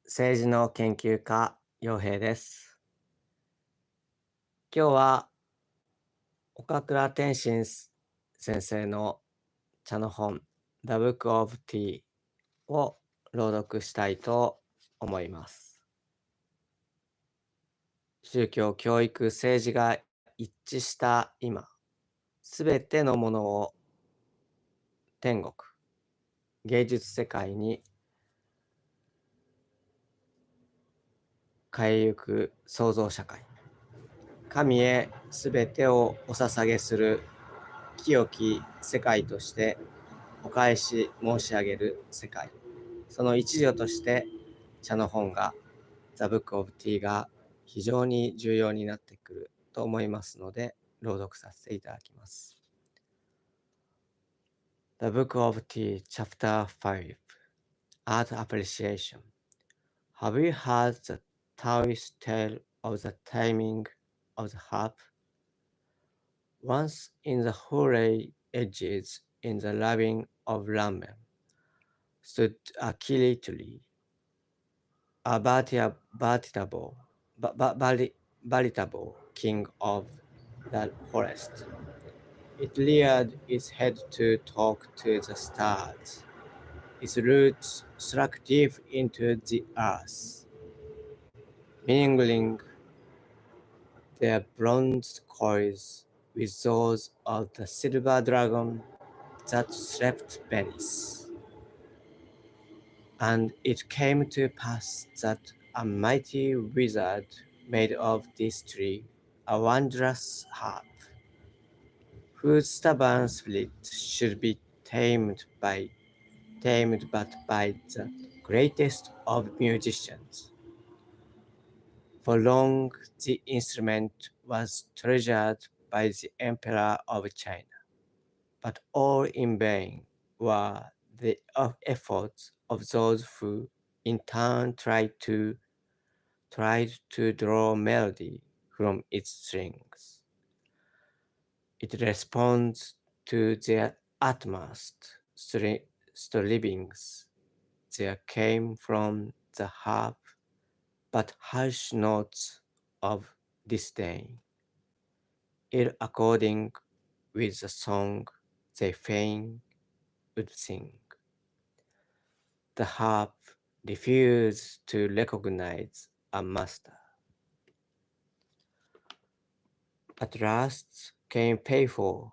政治の研究家、陽平です。今日は岡倉天心先生の茶の本 The Book of Tea を朗読したいと思います。宗教、教育、政治が一致した今、すべてのものを天国、芸術世界に変えゆく創造社会。神へすべてをお捧げする清き世界としてお返し申し上げる世界。その一助として茶の本が The Book of Tea が非常に重要になってくると思いますので朗読させていただきます。The Book of Tea Chapter 5 Art Appreciation. Have you heard the Taoist tale of the taming of the harp? Once in the hoary edges in the ravine of ramen stood a kili tree, a veritable king of the forest. It reared its head to talk to the stars. Its roots struck deep into the earth, mingling their bronze coils with those of the silver dragon that slept beneath. And it came to pass that a mighty wizard made of this tree a wondrous harp, whose stubborn spirit should be tamed but by the greatest of musicians. For long the instrument was treasured by the Emperor of China, but all in vain were the efforts of those who in turn tried to draw melody from its strings. It responds to their utmost strivings. There came from the harp but harsh notes of disdain, ill according with the song they fain would sing. The harp refused to recognize a master. At last came Peifor,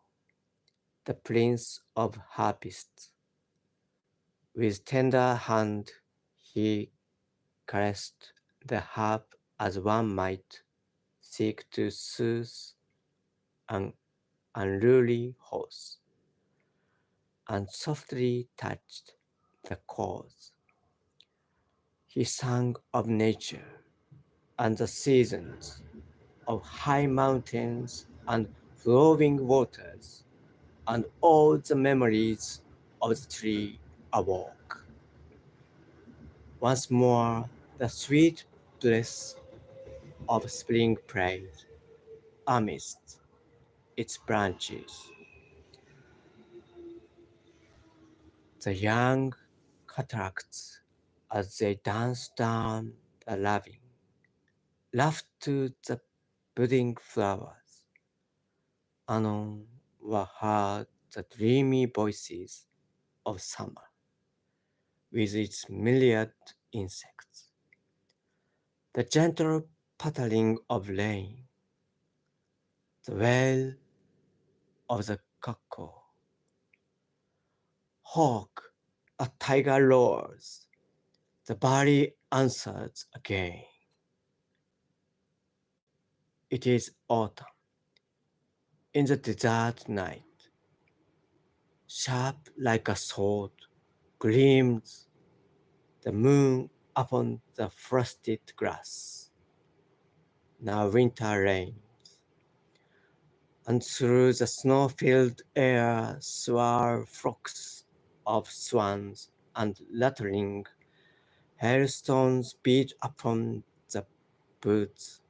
the prince of harpists. With tender hand he caressed the harp as one might seek to soothe an unruly horse, and softly touched the chords. He sang of nature and the seasons, of high mountains and flowing waters, and all the memories of the tree awoke. Once more the sweet bliss of spring played amidst its branches. The young cataracts, as they danced down the ravine, laughed to the budding flowers. Anon were heard the dreamy voices of summer, with its myriad insects, the gentle pattering of rain, the wail of the cuckoo. Hawk, a tiger roars, the valley answers again. It is autumn. In the desert night, sharp like a sword, gleams the moon upon the frosted grass. Now winter rains, and through the snow-filled air soar flocks of swans, and rattling hailstones beat upon the woods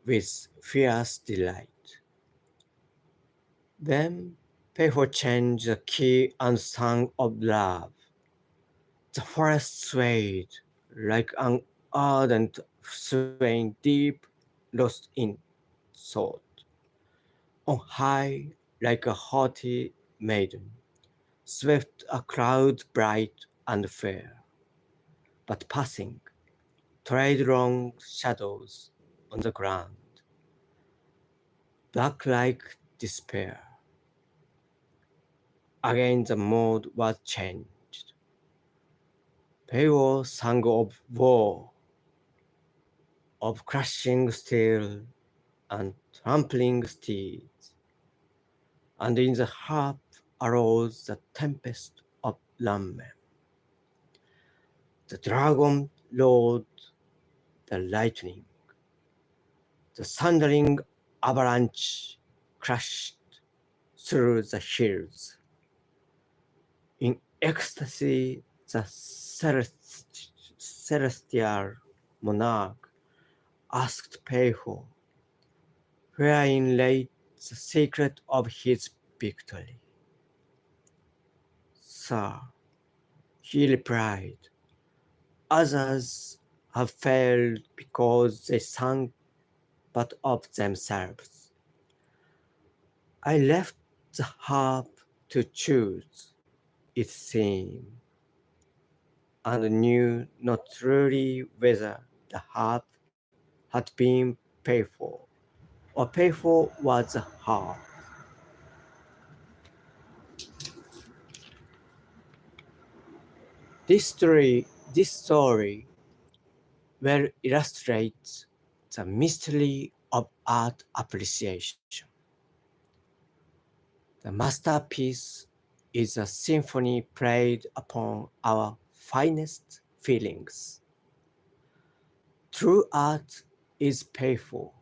with fierce delight. Then Peiho changed the key and sang of love. The forest swayed, like an ardent flame deep lost in thought. On high, like a haughty maiden, swept a cloud bright and fair, but passing, trailed long shadows on the ground, black like despair. Again the mood was changed. Peyo sang of war, of crashing steel and trampling steeds, and in the harp arose the tempest of Lamme. The dragon roared, the lightning, the thundering avalanche crashed through the hills. In ecstasy, the celestial monarch asked Peiho, wherein lay the secret of his victory. Sir, he replied, others have failed because they sang but of themselves. I left the harp to choose its theme, and knew not truly whether the harp had been paid for, or paid for was the harp. This story well illustrates the mystery of art appreciation. The masterpiece is a symphony played upon our finest feelings. True art is playful,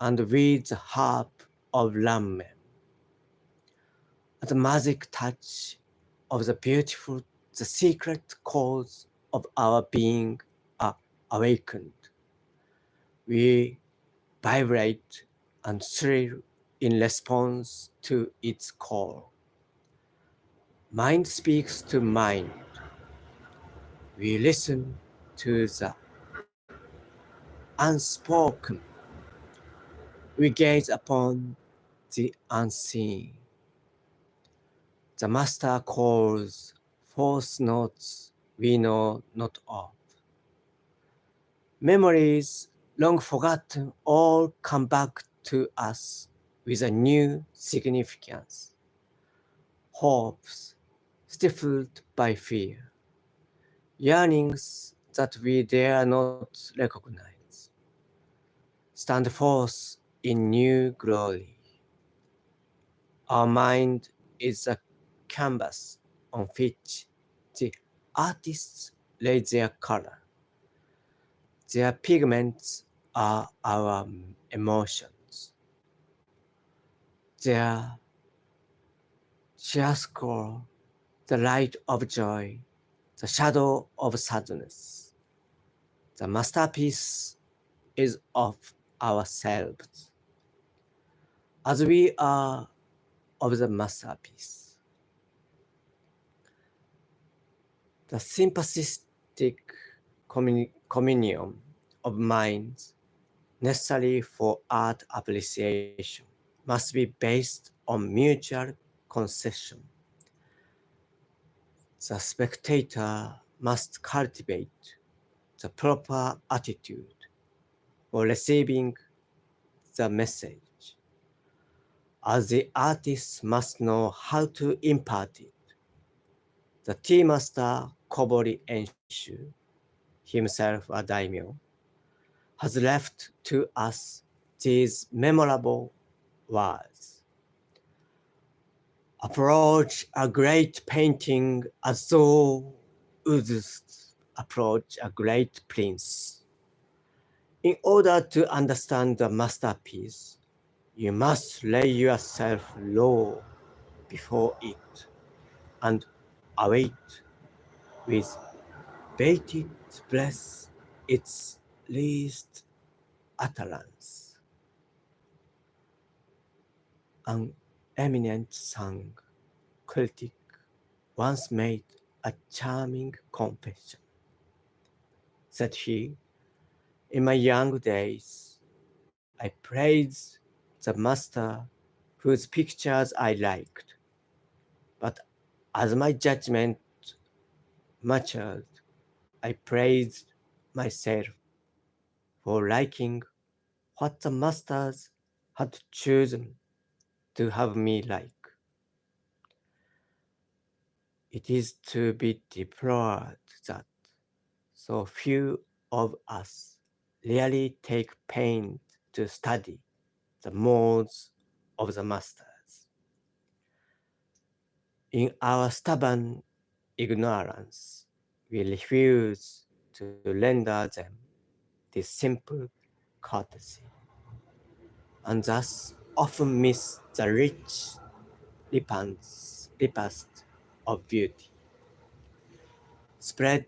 and with the harp of Lamme, the magic touch of the beautiful, the secret cause of our being are awakened. We vibrate and thrill in response to its call. Mind speaks to mind. We listen to the unspoken. We gaze upon the unseen. The master calls forth notes we know not of. Memories long forgotten all come back to us with a new significance. Hopes stifled by fear, yearnings that we dare not recognize, stand forth in new glory. Our mind is a canvas on which the artists lay their color. Their pigments are our emotions. Their chiaroscuro, the light of joy, the shadow of sadness. The masterpiece is of ourselves, as we are of the masterpiece. The sympathetic communion of minds necessary for art appreciation must be based on mutual concession. The spectator must cultivate the proper attitude for receiving the message, as the artist must know how to impart it. The tea master Kobori Enshu, himself a daimyo, has left to us these memorable words. Approach a great painting as though wouldst approach a great prince. In order to understand the masterpiece, you must lay yourself low before it and await with bated breath its least utterance. An eminent sang critic once made a charming confession. said he, "in my young days, I praised the master whose pictures I liked. But as my judgment matured, I praised myself for liking what the masters had chosen to have me like. It is to be deplored that so few of us really take pains to study the modes of the masters. In our stubborn ignorance, we refuse to render them this simple courtesy, and thus often miss the rich repast of beauty spread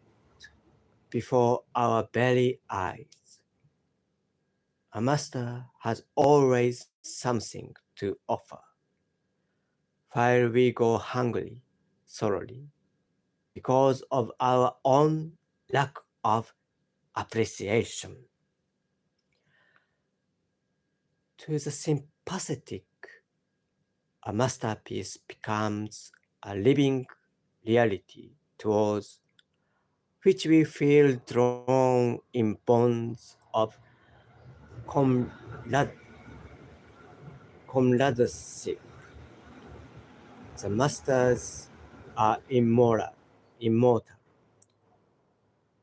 before our very eyes. A master has always something to offer, while we go hungry sorely because of our own lack of appreciation. To the sympathetic, a masterpiece becomes a living reality towards which we feel drawn in bonds of comradeship. The masters are immortal,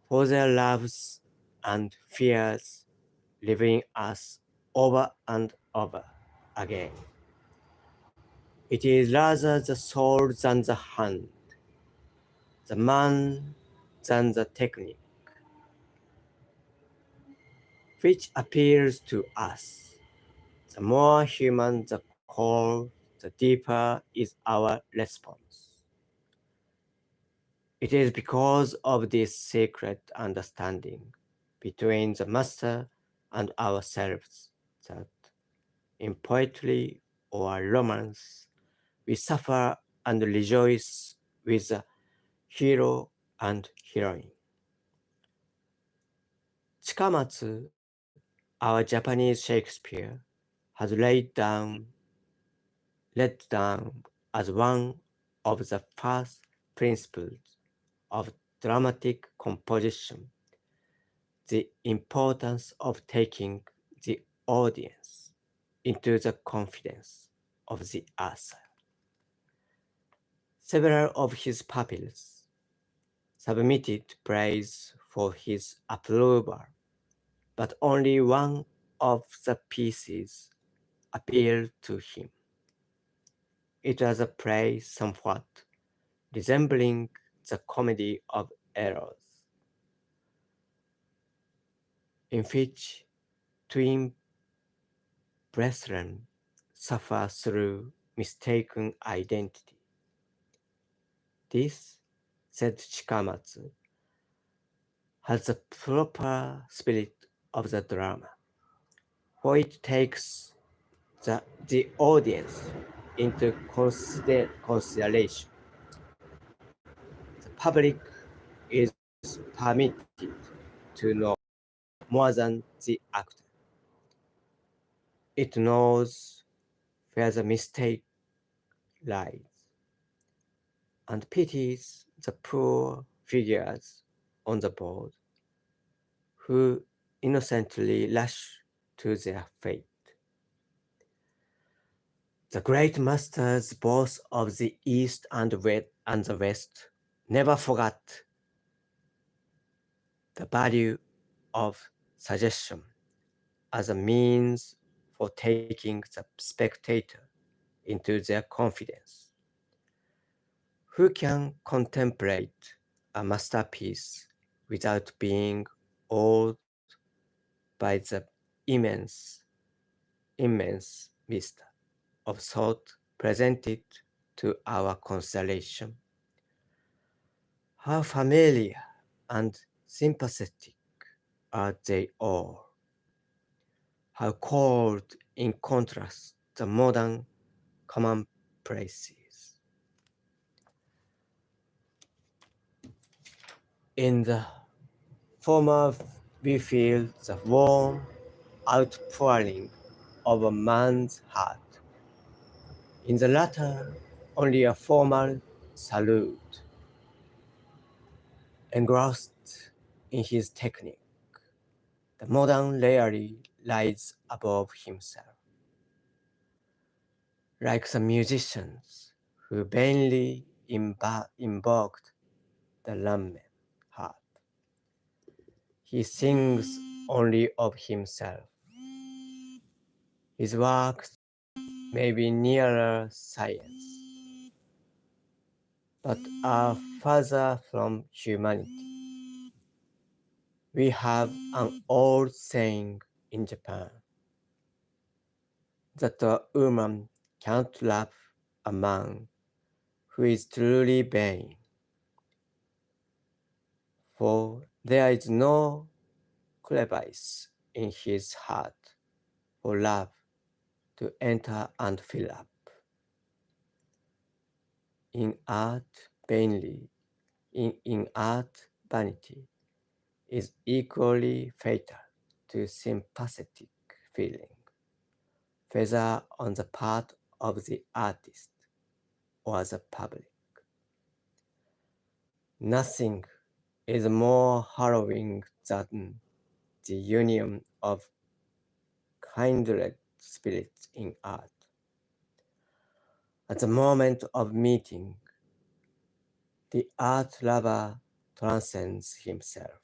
for their loves and fears living us over and over again. It is rather the soul than the hand, the man than the technique, which appeals to us. The more human the call, the deeper is our response. It is because of this secret understanding between the master and ourselves that in poetry or romance we suffer and rejoice with the hero and heroine. Chikamatsu, our Japanese Shakespeare, has laid down as one of the first principles of dramatic composition the importance of taking the audience into the confidence of the author. Several of his pupils submitted praise for his approval, but only one of the pieces appealed to him. It was a play somewhat resembling the Comedy of Errors, in which twin brethren suffer through mistaken identity. This, said Chikamatsu, has the proper spirit of the drama, for it takes the audience into consideration. The public is permitted to know more than the actor. It knows where the mistake lies, and pities the poor figures on the board who innocently rush to their fate. The great masters both of the East and the West never forgot the value of suggestion as a means for taking the spectator into their confidence. Who can contemplate a masterpiece without being awed by the immense vista of thought presented to our consideration? How familiar and sympathetic are they all? How cold in contrast the modern commonplaces. In the former we feel the warm outpouring of a man's heart. In the latter, only a formal salute. Engrossed in his technique, the modern rarely lies above himself. Like the musicians who vainly invoked the ramen harp, he sings only of himself. His works may be nearer science, but are further from humanity. We have an old saying in Japan that a woman can't love a man who is truly vain, for there is no crevice in his heart for love to enter and fill up. In art, in art, vanity is equally fatal to sympathetic feeling, whether on the part of the artist or the public. Nothing is more harrowing than the union of kindred spirits in art. At the moment of meeting, the art lover transcends himself.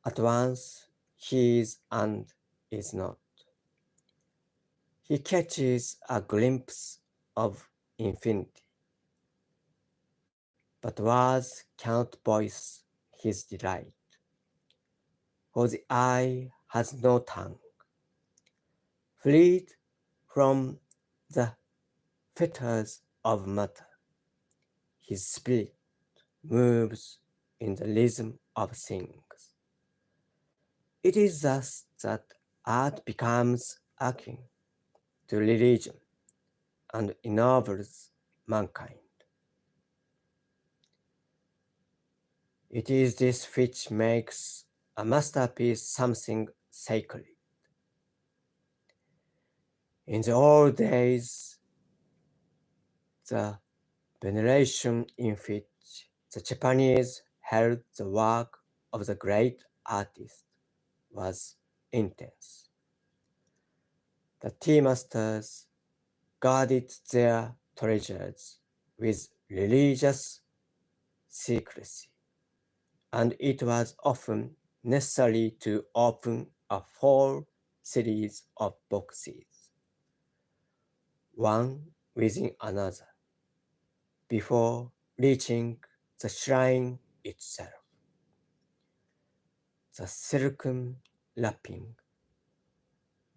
At once he is and is not. He catches a glimpse of infinity, but words can't voice his delight, for the eye has no tongue. Freed from the fetters of matter, his spirit moves in the rhythm of things. It is thus that art becomes akin to religion and ennobles mankind. It is this which makes a masterpiece something sacred. In the old days, the veneration in which the Japanese held the work of the great artist was intense. The tea masters guarded their treasures with religious secrecy, and it was often necessary to open a whole series of boxes, one within another, before reaching the shrine itself. The silken wrapping,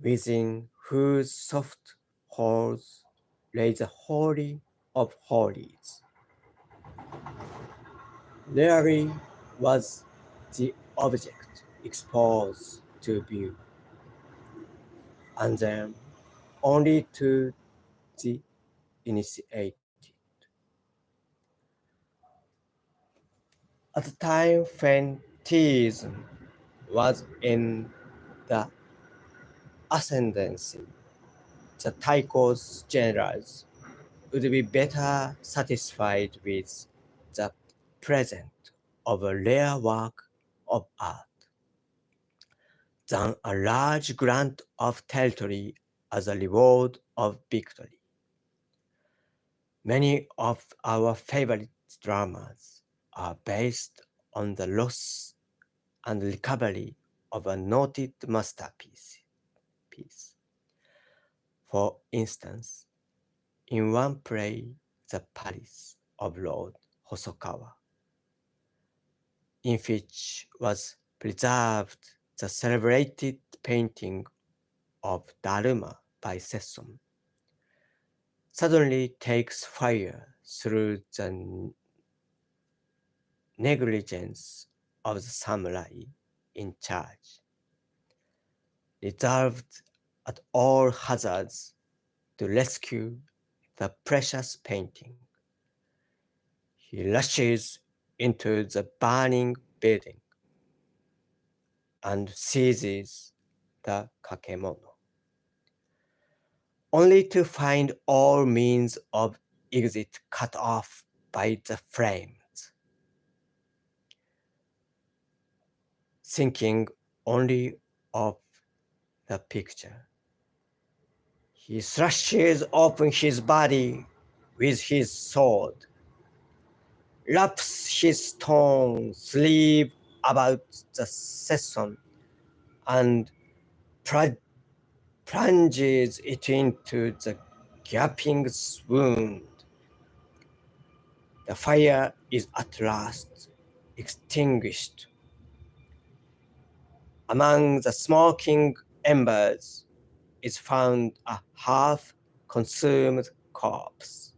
within whose soft halls lay the Holy of Holies, rarely was the object exposed to view, and then only to the initiated. At the time when theism was in the ascendancy, the Taiko's generals would be better satisfied with the present of a rare work of art than a large grant of territory as a reward of victory. Many of our favorite dramas are based on the loss and recovery of a noted masterpiece. For instance, in one play, The Palace of Lord Hosokawa, in which was preserved the celebrated painting of Dharma by Sesson, suddenly takes fire through the negligence of the samurai in charge, resolved at all hazards to rescue the precious painting. He rushes into the burning building and seizes the kakemono, only to find all means of exit cut off by the flames. Thinking only of the picture, he thrashes open his body with his sword, wraps his torn sleeve about the sesson, and plunges it into the gaping wound. The fire is at last extinguished. Among the smoking embers is found a half-consumed corpse,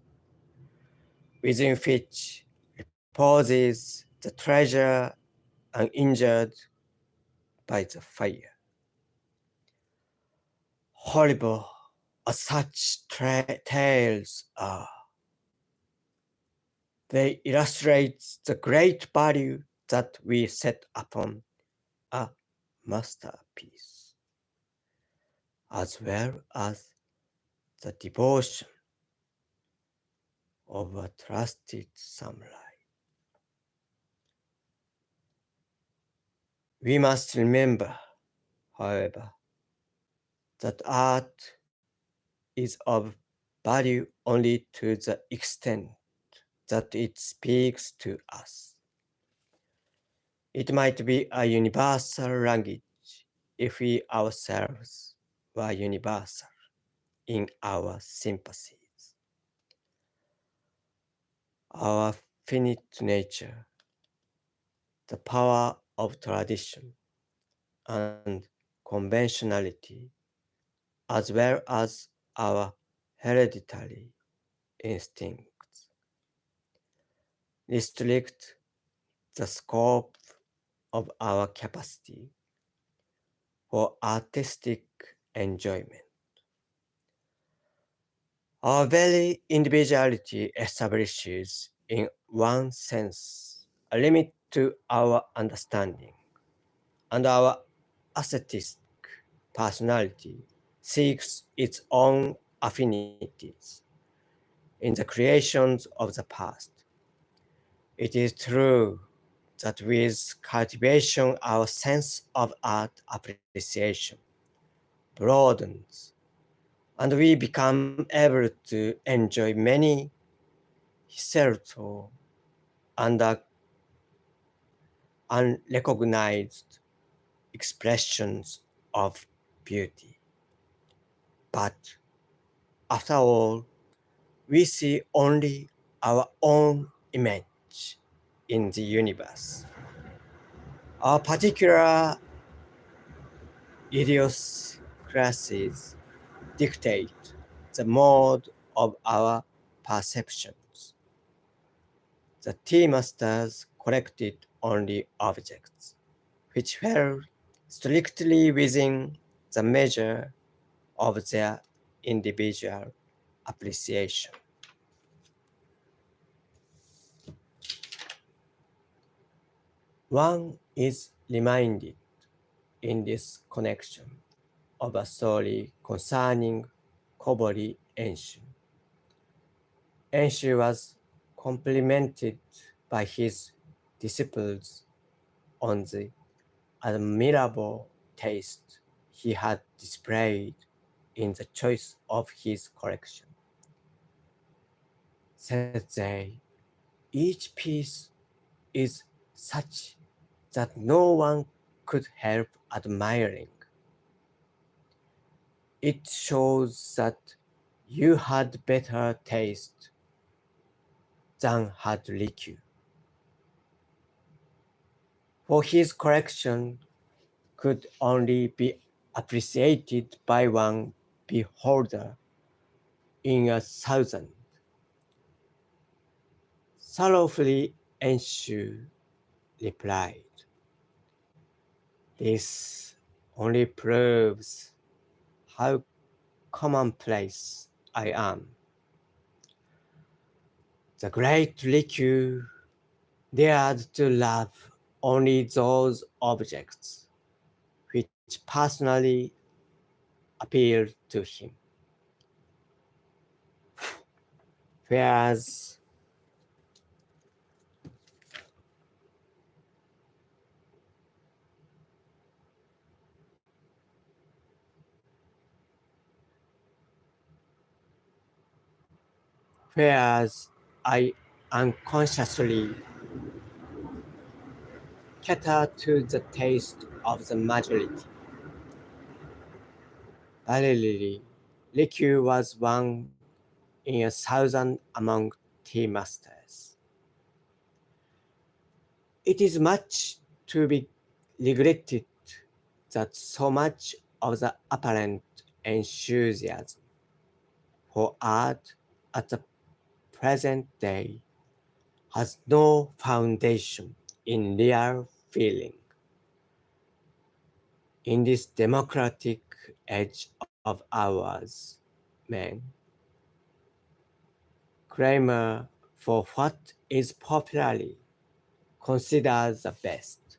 within which reposes the treasure uninjured by the fire. Horrible as such tales are, they illustrate the great value that we set upon a masterpiece, as well as the devotion of a trusted samurai. We must remember, however, that art is of value only to the extent that it speaks to us. It might be a universal language if we ourselves were universal in our sympathies. Our finite nature, the power of tradition and conventionality, as well as our hereditary instincts, restrict the scope of our capacity for artistic enjoyment. Our very individuality establishes, in one sense, a limit to our understanding, and our aesthetic personality seeks its own affinities in the creations of the past. It is true that with cultivation our sense of art appreciation broadens, and we become able to enjoy many hitherto and unrecognized expressions of beauty. But after all, we see only our own image in the universe. Our particular idiosyncrasies dictate the mode of our perceptions. The tea masters collected only objects which fell strictly within the measure of their individual appreciation. One is reminded in this connection of a story concerning Kobori Enshu. Enshu was complimented by his disciples on the admirable taste he had displayed in the choice of his collection. Said they, each piece is such that no one could help admiring. It shows that you had better taste than had Rikyū. For his collection could only be appreciated by one beholder in 1,000. Sorrowfully Enshu replied, this only proves how commonplace I am. The great Rikyū dared to love only those objects personally appealed to him. Whereas I unconsciously cater to the taste of the majority. Verily, Rikyū was one in a thousand among tea masters. It is much to be regretted that so much of the apparent enthusiasm for art at the present day has no foundation in real feeling. In this democratic age of ours, men clamor for what is popularly considered the best,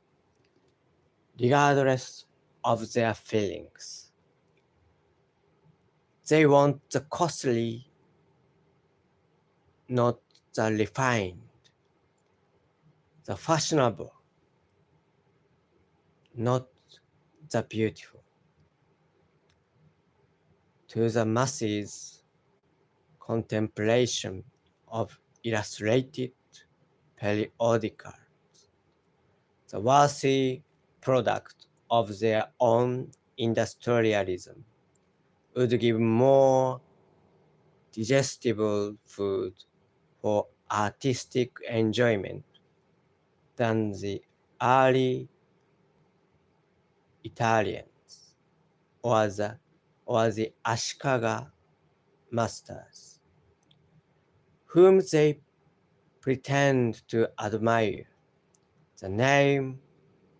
regardless of their feelings. They want the costly, not the refined, the fashionable, not the beautiful. To the masses, contemplation of illustrated periodicals, the worthy product of their own industrialism, would give more digestible food for artistic enjoyment than the early Italians or the Ashikaga masters, whom they pretend to admire. The name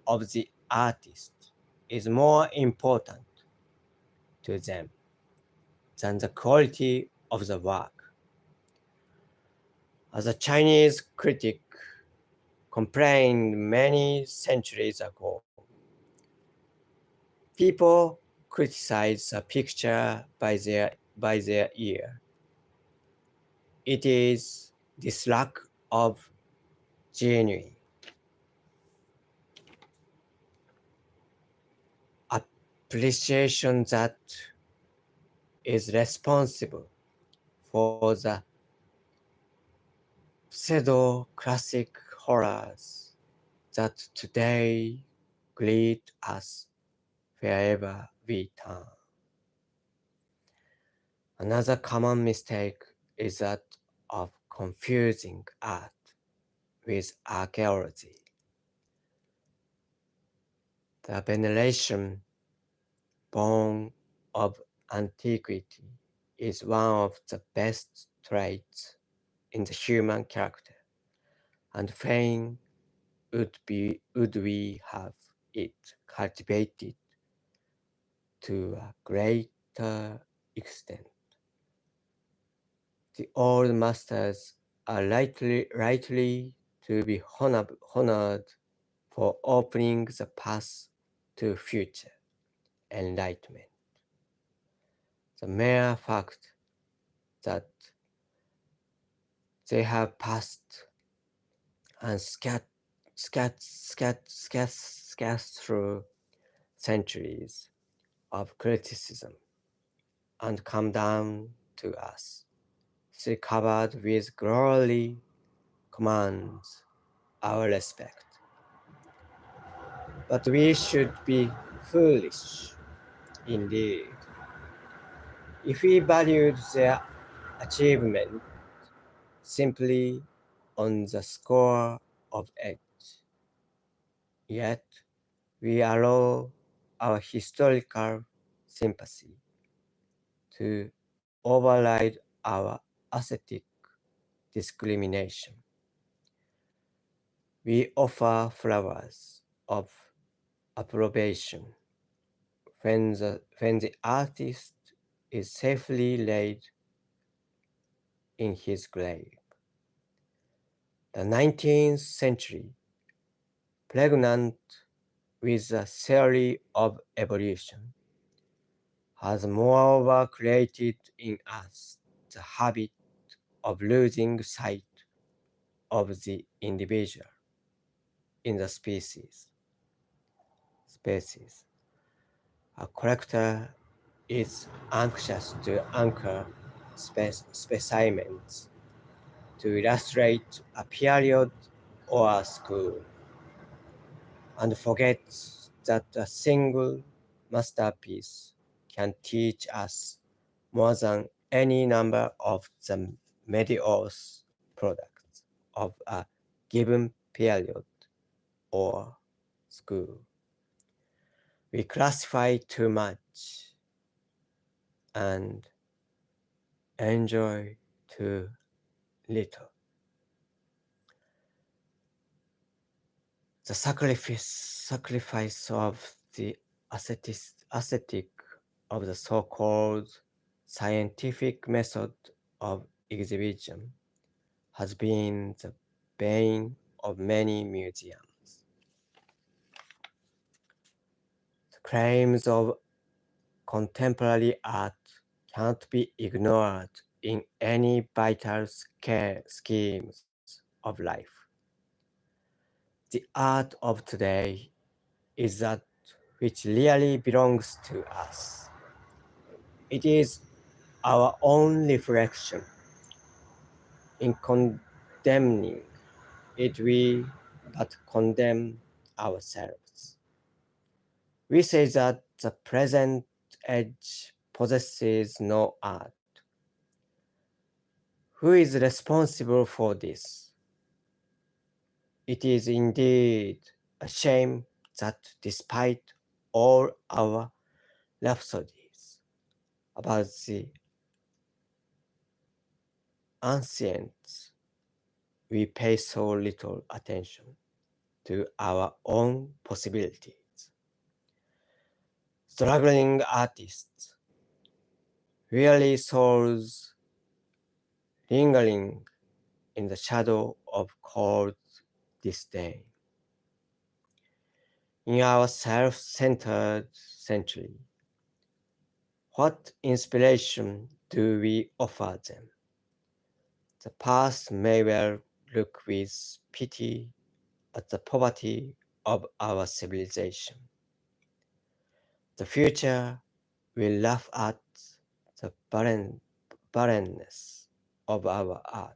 of the artist is more important to them than the quality of the work. As a Chinese critic complained many centuries ago, people criticize a picture by their ear. It is this lack of genuine appreciation that is responsible for the pseudo-classic horrors that today greet us wherever we turn. Another common mistake is that of confusing art with archaeology. The veneration born of antiquity is one of the best traits in the human character, and fain would we have it cultivated to a greater extent. The old masters are rightly to be honored for opening the path to future enlightenment. The mere fact that they have passed and scattered through centuries of criticism and come down to us, still covered with glory, commands our respect. But we should be foolish indeed if we valued their achievement simply on the score of age. Yet we allow our historical sympathy to override our aesthetic discrimination. We offer flowers of approbation when the artist is safely laid in his grave. The 19th century, pregnant with the theory of evolution, has moreover created in us the habit of losing sight of the individual in the species. A collector is anxious to anchor specimens to illustrate a period or a school, and forgets that a single masterpiece can teach us more than any number of the mediocre products of a given period or school. We classify too much and enjoy too little. The sacrifice of the aesthetic of the so-called scientific method of exhibition has been the bane of many museums. The claims of contemporary art cannot be ignored in any vital schemes of life. The art of today is that which really belongs to us. It is our own reflection. In condemning it, we but condemn ourselves. We say that the present age possesses no art. Who is responsible for this? It is indeed a shame that despite all our rhapsodies about the ancients, we pay so little attention to our own possibilities. Struggling artists, weary souls lingering in the shadow of cold disdain. In our self-centered century, what inspiration do we offer them? The past may well look with pity at the poverty of our civilization. The future will laugh at the barrenness of our art.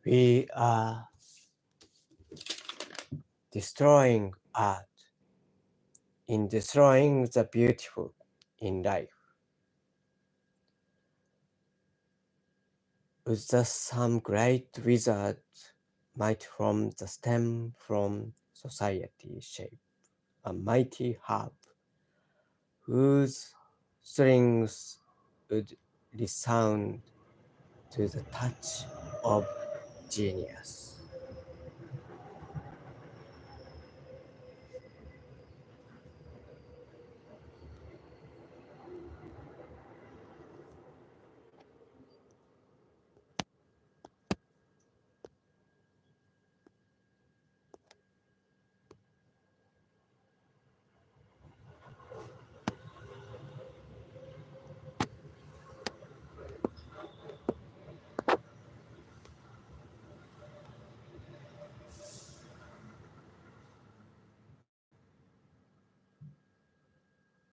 We are destroying art in destroying the beautiful in life. Would thus some great wizard might from the stem from society shape a mighty harp whose strings would resound to the touch of genius.